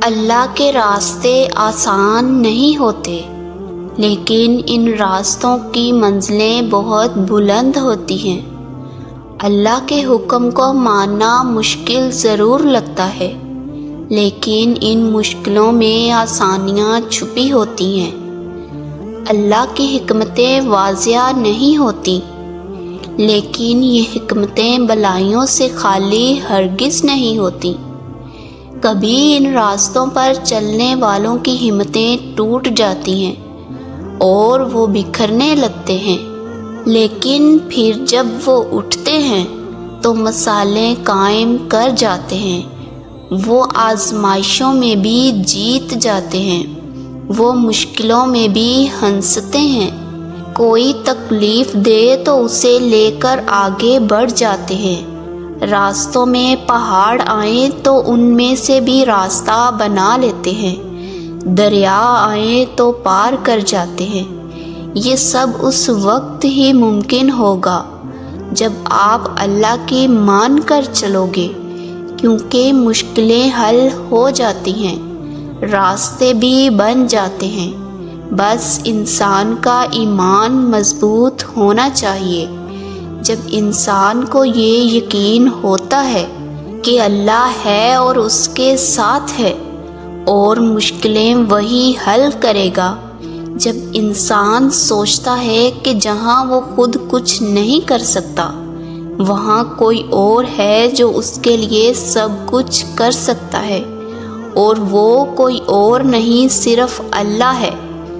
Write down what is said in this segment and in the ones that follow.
اللہ کے راستے آسان نہیں ہوتے، لیکن ان راستوں کی منزلیں بہت بلند ہوتی ہیں۔ اللہ کے حکم کو ماننا مشکل ضرور لگتا ہے، لیکن ان مشکلوں میں آسانیاں چھپی ہوتی ہیں۔ اللہ کی حکمتیں واضح نہیں ہوتی، لیکن یہ حکمتیں بلائیوں سے خالی ہرگز نہیں ہوتی۔ کبھی ان راستوں پر چلنے والوں کی ہمتیں ٹوٹ جاتی ہیں اور وہ بکھرنے لگتے ہیں، لیکن پھر جب وہ اٹھتے ہیں تو مصالحیں قائم کر جاتے ہیں۔ وہ آزمائشوں میں بھی جیت جاتے ہیں، وہ مشکلوں میں بھی ہنستے ہیں۔ کوئی تکلیف دے تو اسے لے کر آگے بڑھ جاتے ہیں۔ راستوں میں پہاڑ آئیں تو ان میں سے بھی راستہ بنا لیتے ہیں، دریا آئیں تو پار کر جاتے ہیں۔ یہ سب اس وقت ہی ممکن ہوگا جب آپ اللہ کی مان کر چلو گے، کیونکہ مشکلیں حل ہو جاتی ہیں، راستے بھی بن جاتے ہیں۔ بس انسان کا ایمان مضبوط ہونا چاہیے۔ جب انسان کو یہ یقین ہوتا ہے کہ اللہ ہے اور اس کے ساتھ ہے اور مشکلیں وہی حل کرے گا، جب انسان سوچتا ہے کہ جہاں وہ خود کچھ نہیں کر سکتا وہاں کوئی اور ہے جو اس کے لیے سب کچھ کر سکتا ہے، اور وہ کوئی اور نہیں صرف اللہ ہے،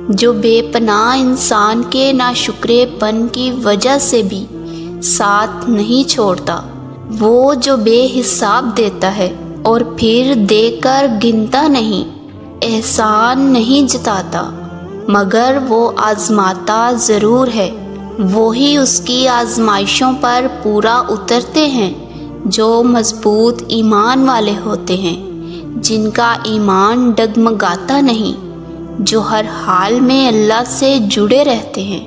جو بے پناہ انسان کے ناشکرے پن کی وجہ سے بھی ساتھ نہیں چھوڑتا، وہ جو بے حساب دیتا ہے اور پھر دے کر گنتا نہیں، احسان نہیں جتاتا مگر وہ آزماتا ضرور ہے۔ وہی اس کی آزمائشوں پر پورا اترتے ہیں جو مضبوط ایمان والے ہوتے ہیں، جن کا ایمان ڈگمگاتا نہیں، جو ہر حال میں اللہ سے جڑے رہتے ہیں۔